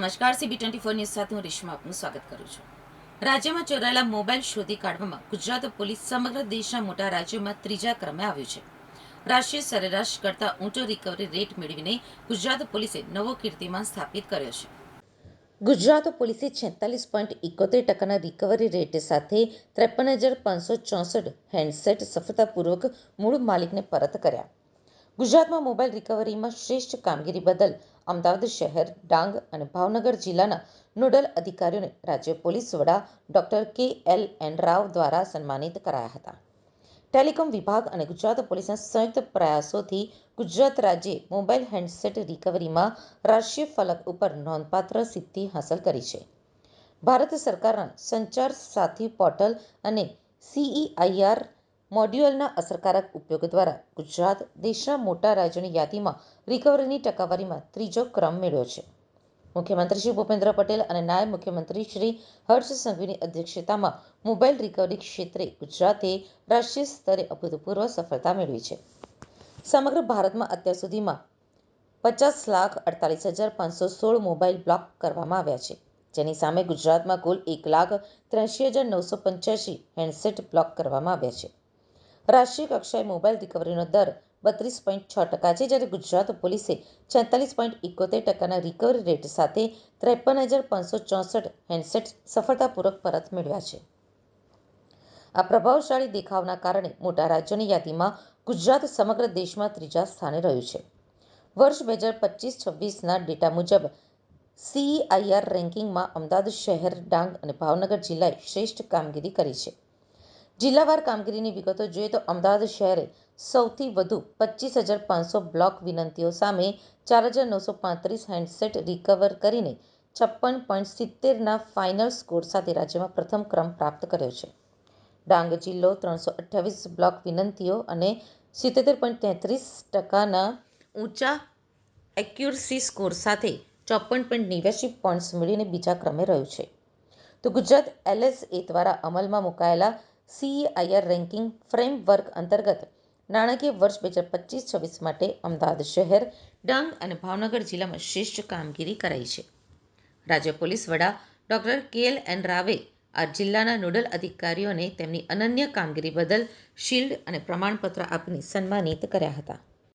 નમસ્કાર, CB24 news સાથે હું રેશમા આપનું સ્વાગત કરું છું. રાજ્યમાં ચોરાયેલા મોબાઈલ શોધી કાઢવામાં ગુજરાત પોલીસ સમગ્ર દેશના મોટા રાજ્યોમાં ત્રીજા ક્રમે આવ્યું છે. રાષ્ટ્રીય સરેરાશ કરતાં ઊંચો રિકવરી રેટ મેળવીને ગુજરાત પોલીસે નવો કીર્તિમાન સ્થાપિત કર્યો છે. ગુજરાત પોલીસે 46.71% રિકવરી રેટ સાથે 53,564 હેન્ડસેટ સફળતાપૂર્વક મૂળ માલિકને પરત કર્યા. ગુજરાતમાં મોબાઈલ રિકવરીમાં શ્રેષ્ઠ કામગીરી બદલ અમદાવાદ શહેર, ડાંગ અને ભાવનગર જિલ્લાના નોડલ અધિકારીઓને રાજ્ય પોલીસ વડા ડોક્ટર KLN રાવ દ્વારા સન્માનિત કરાયા હતા. ટેલિકોમ વિભાગ અને ગુજરાત પોલીસના સંયુક્ત પ્રયાસોથી ગુજરાત રાજ્યે મોબાઈલ હેન્ડસેટ રિકવરીમાં રાષ્ટ્રીય ફલક ઉપર નોંધપાત્ર સિદ્ધિ હાંસલ કરી છે. ભારત સરકારના સંચાર સાથી પોર્ટલ અને CEIR મોડ્યુલના અસરકારક ઉપયોગ દ્વારા ગુજરાત દેશના મોટા રાજ્યોની યાદીમાં રિકવરીની ટકાવારીમાં ત્રીજો ક્રમ મેળવ્યો છે. મુખ્યમંત્રી શ્રી ભૂપેન્દ્ર પટેલ અને નાયબ મુખ્યમંત્રી શ્રી હર્ષ સંઘવીની અધ્યક્ષતામાં મોબાઈલ રિકવરી ક્ષેત્રે ગુજરાતે રાષ્ટ્રીય સ્તરે અભૂતપૂર્વ સફળતા મેળવી છે. સમગ્ર ભારતમાં અત્યાર સુધીમાં 50,48,516 મોબાઈલ બ્લોક કરવામાં આવ્યા છે, જેની સામે ગુજરાતમાં કુલ 1,83,985 હેન્ડસેટ બ્લોક કરવામાં આવ્યા છે. રાષ્ટ્રીય કક્ષાએ મોબાઈલ રિકવરીનો દર 32.6% છે, જ્યારે ગુજરાત પોલીસે 46.71% રિકવરી રેટ સાથે 53,564 હેન્ડસેટ સફળતાપૂર્વક પરત મેળવ્યા છે. આ પ્રભાવશાળી દેખાવના કારણે મોટા રાજ્યોની યાદીમાં ગુજરાત સમગ્ર દેશમાં ત્રીજા સ્થાને રહ્યું છે. વર્ષ 2025-26ના ડેટા મુજબ CEIR રેન્કિંગમાં અમદાવાદ શહેર, ડાંગ અને ભાવનગર જિલ્લાએ શ્રેષ્ઠ કામગીરી કરી છે. જિલ્લાવાર કામગીરીની વિગતો જોઈએ તો અમદાવાદ શહેરે સૌથી વધુ 25,500 બ્લોક વિનંતીઓ સામે 4,935 હેન્ડસેટ રિકવર કરીને 56.70ના ફાઇનલ સ્કોર સાથે રાજ્યમાં પ્રથમ ક્રમ પ્રાપ્ત કર્યો છે. ડાંગ જિલ્લો 328 બ્લોક વિનંતીઓ અને 77.33%ના ઊંચા એક્યુરસી સ્કોર સાથે 54.89 પોઈન્ટ્સ મેળવીને બીજા ક્રમે રહ્યું છે. તો ગુજરાત LSA દ્વારા અમલમાં મુકાયેલા CEIR રેન્કિંગ ફ્રેમવર્ક અંતર્ગત નાણાકીય વર્ષ 2025-26 માટે અમદાવાદ શહેર, ડાંગ અને ભાવનગર જિલ્લામાં શ્રેષ્ઠ કામગીરી કરાઈ છે. રાજ્ય પોલીસ વડા ડોક્ટર KLN રાવે આ જિલ્લાના નોડલ અધિકારીઓને તેમની અનન્ય કામગીરી બદલ શિલ્ડ અને પ્રમાણપત્ર આપીને સન્માનિત કર્યા હતા.